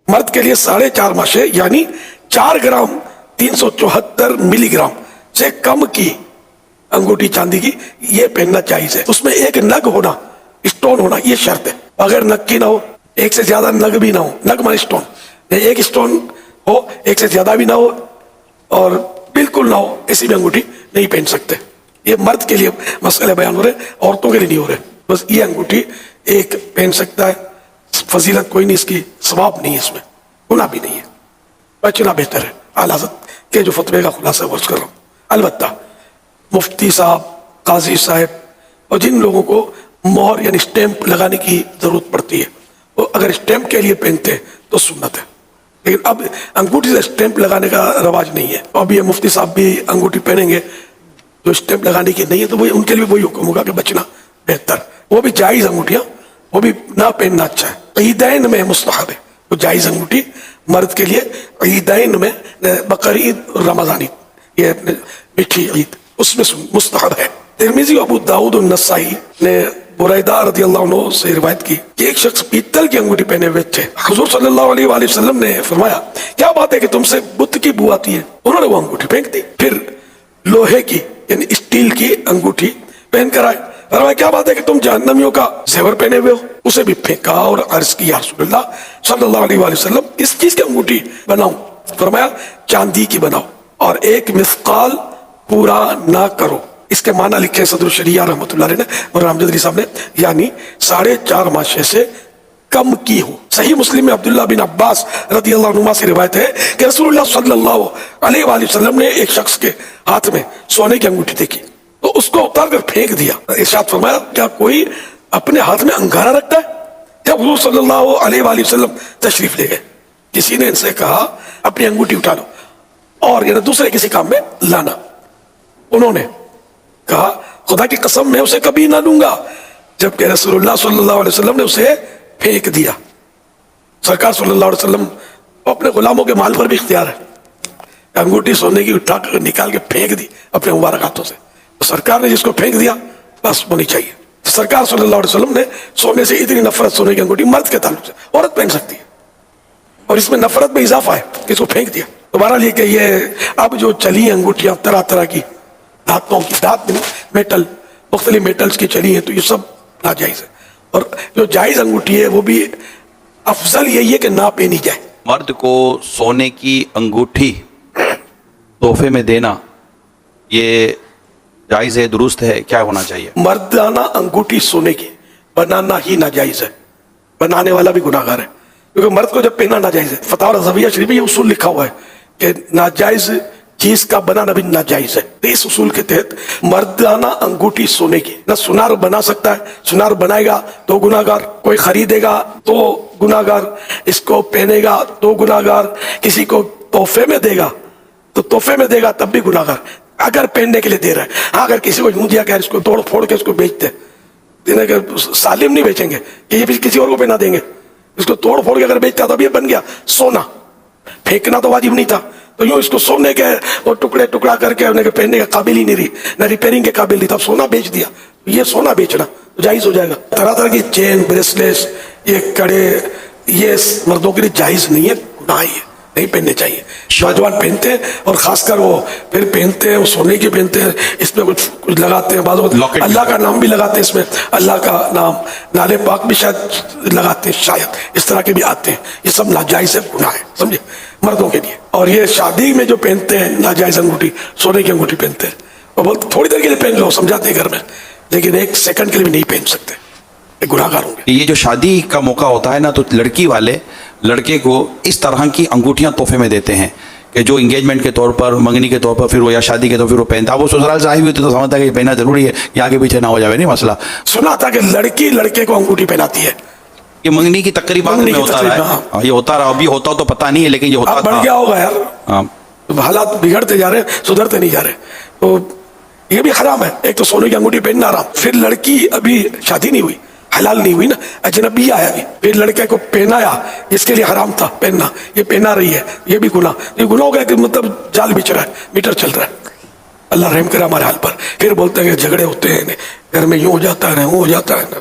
مرد کے لیے 4.5 ماشے یعنی 4 گرام 374 ملی گرام سے کم کی انگوٹھی چاندی کی یہ پہننا جائز ہے. اس میں ایک نگ ہونا، اسٹون ہونا، یہ شرط ہے. اگر نگ کی نہ ہو، ایک سے زیادہ نگ بھی نہ ہو، نگ مان اسٹون، ایک اسٹون ہو، ایک سے زیادہ بھی نہ ہو اور بالکل نہ ہو، ایسی بھی انگوٹھی نہیں پہن سکتے. یہ مرد کے لیے مسئلے بیان ہو رہے، عورتوں کے لیے نہیں ہو رہے. بس یہ انگوٹھی ایک پہن سکتا ہے، فضیلت کوئی نہیں اس کی، ثواب نہیں ہے اس میں، گناہ بھی نہیں ہے، بچنا بہتر ہے. اعلیٰ حضرت کے جو فتوے کا خلاصہ ورز کر رہا ہوں. البتہ مفتی صاحب، قاضی صاحب اور جن لوگوں کو مہر یعنی اسٹیمپ لگانے کی ضرورت پڑتی ہے، وہ اگر اسٹیمپ کے لیے پہنتے ہیں تو سنت ہے. لیکن اب انگوٹھی سے اسٹیمپ لگانے کا رواج نہیں ہے. اب یہ مفتی صاحب بھی انگوٹھی پہنیں گے جو اسٹیمپ لگانے کی نہیں ہے، تو وہ ان کے لیے وہی حکم ہوگا کہ بچنا بہتر. وہ بھی جائز انگوٹھیاں، وہ بھی نہ پہننا اچھا ہے. عیدین میں مستحب ہے وہ جائز انگوٹھی مرد کے لیے. عیدین میں بقرعید اور رمضان عید، یہ میٹھی عید، اس میں مستحب ہے. ترمذی و ابو داؤد و نسائی نے بریدہ رضی اللہ عنہ سے روایت کی کہ ایک شخص پیتل کی انگوٹھی پہنے ہوئے تھے. حضور صلی اللہ علیہ وآلہ وسلم نے فرمایا کیا بات ہے کہ تم سے بت کی بو آتی ہے؟ انہوں نے وہ انگوٹھی پھینک دی. پھر لوہے کی یعنی اسٹیل کی انگوٹھی پہن کر آئے. فرمایا کیا بات ہے کہ تم جہنمیوں کا زیور پہنے ہوئے ہو؟ اسے بھی پھینکا اور عرض کی یا رسول اللہ صلی اللہ علیہ وآلہ وسلم اس چیز کی انگوٹھی بناؤں؟ فرمایا چاندی کی بناؤ اور ایک مثقال پورا نہ کرو. اس کے معنی لکھے صدر الشریعہ رحمۃ اللہ علیہ نے اور رامجدری صاحب نے، یعنی 4.5 ماشے سے کم کی ہو. صحیح مسلم میں عبداللہ بن عباس رضی اللہ عنہما سے روایت ہے کہ رسول اللہ صلی اللہ علیہ وآلہ وسلم نے ایک شخص کے ہاتھ میں سونے کی انگوٹھی دیکھی تو اس کو اتار کر پھینک دیا. ارشاد فرمایا کیا کوئی اپنے ہاتھ میں انگارہ رکھتا ہے؟ جب حضور صلی اللہ علیہ وآلہ وسلم تشریف لے گئے، کسی نے ان سے کہا اپنی انگوٹھی اٹھا لو اور یعنی دوسرے کسی کام میں لانا. انہوں نے کہا خدا کی قسم میں اسے کبھی نہ لوں گا، جبکہ رسول اللہ صلی اللہ علیہ وسلم نے اسے پھینک دیا. سرکار صلی اللہ علیہ وسلم اپنے غلاموں کے مال پر بھی اختیار ہے. انگوٹھی سونے کی اٹھا کر نکال کے پھینک دی اپنے مبارک ہاتھوں سے، تو سرکار نے جس کو پھینک دیا بس ہونی چاہیے. سرکار صلی اللہ علیہ وسلم نے سونے سے اتنی نفرت، سونے کی انگوٹھی مرد کے تعلق سے عورت پہن سکتی ہے، اور اس میں نفرت میں اضافہ ہے کہ اس کو پھینک دیا. دوبارہ لے کے یہ اب جو چلی انگوٹھیاں طرح طرح کی، دھاتوں کی، دھات میٹل، مختلف میٹلز کی چلی ہیں، تو یہ سب ناجائز ہے. اور جو جائز انگوٹھی ہے وہ بھی افضل یہی ہے کہ نہ پہنی جائے. مرد کو سونے کی انگوٹھی تحفے میں دینا یہ جائز ہے، درست ہے؟ کیا ہونا چاہیے؟ مردانہ انگوٹھی سونے کی بنانا ہی ناجائز ہے، بنانے والا بھی گناہ گار ہے، کیونکہ مرد کو جب پہننا ناجائز ہے. فتاوی رضویہ شریف میں یہ اصول لکھا ہوا ہے کہ ناجائز چیز کا بنانا بھی ناجائز ہے. اس اصول کے تحت مردانہ انگوٹھی سونے کی نہ سونار بنا سکتا ہے، سونار بنائے گا تو گناہ گار، کوئی خریدے گا تو گناہ گار، اس کو پہنے گا تو گناہ گار، کسی کو تحفے میں دے گا تو تحفے میں دے گا تب بھی گناہ گار، اگر پہننے کے لیے دے رہا ہے. ہاں اگر کسی کو یوں دیا کہ اس کو توڑ پھوڑ کے اس کو بیچتے، سالم نہیں بیچیں گے کہ یہ بھی کسی اور کو پہنا دیں گے. اس کو توڑ پھوڑ کے اگر بیچتا تو یہ بن گیا سونا، پھینکنا تو واجب نہیں تھا. تو یوں اس کو سونے کے اور ٹکڑے ٹکڑا کر کے پہننے کے قابل ہی نہیں رہی، نہ ریپیئرنگ کے قابل نہیں تھا، سونا بیچ دیا. یہ سونا بیچنا جائز ہو جائے گا. طرح طرح کی چین، بریسلیٹس، یہ کڑے، یہ مردوں کے لیے جائز نہیں ہے، گناہ ہی ہے، نہیں پہننے چاہیے. نوجوان پہنتے ہیں اور خاص کر وہ پھر پہنتے ہیں، وہ سونے کے پہنتے ہیں، اس میں کچھ لگاتے ہیں، بعض اللہ کا نام بھی لگاتے ہیں، اس میں اللہ کا نام، نالے پاک بھی شاید لگاتے ہیں، شاید اس طرح کے بھی آتے ہیں. یہ سب ناجائز ہے، گناہ ہے، سمجھے، مردوں کے لیے. اور یہ شادی میں جو پہنتے ہیں ناجائز انگوٹھی، سونے کی انگوٹھی پہنتے ہیں، وہ بہت تھوڑی دیر کے لیے پہن لو، سمجھاتے ہیں گھر میں، لیکن 1 سیکنڈ کے لیے بھی نہیں پہن سکتے، یہ گناہ گار ہوں گے. یہ جو شادی کا موقع ہوتا ہے نا، تو لڑکی والے لڑکے کو اس طرح کی انگوٹھیاں تحفے میں دیتے ہیں کہ جو انگیجمنٹ کے طور پر، منگنی کے طور پر، پھر وہ یا شادی کے طور پر پھر وہ پہنتا ہے. وہ سسرال سے آئی ہوئی تو سمجھتا ہے کہ یہ پہننا ضروری ہے، یہ آگے پیچھے نہ ہو جائے. نہیں مسئلہ سنا تھا کہ لڑکی لڑکے کو انگوٹھی پہناتی ہے، یہ منگنی کی تقریبات میں ہوتا رہا ہے. یہ ہوتا رہا، ابھی ہوتا تو پتہ نہیں ہے، لیکن یہ ہوتا بڑھ گیا ہوگا یار. ہاں، حالات بگڑتے جا رہے ہیں، سدھرتے نہیں جا رہے. تو یہ بھی حرام ہے. ایک تو سونے کی انگوٹھی پہننا حرام، پھر لڑکی ابھی شادی نہیں ہوئی، حلال نہیں ہوئی نا، اجنبی آیا بھی، پھر لڑکے کو پہنایا، اس کے لیے حرام تھا پہننا، یہ پہنا رہی ہے، یہ بھی گناہ. یہ گناہ ہو گیا کہ مطلب جال بچ رہا ہے، میٹر چل رہا ہے. اللہ رحم کرے ہمارے حال پر. پھر بولتے ہیں کہ جھگڑے ہوتے ہیں گھر میں، یوں ہو جاتا ہے، وہ ہو جاتا ہے.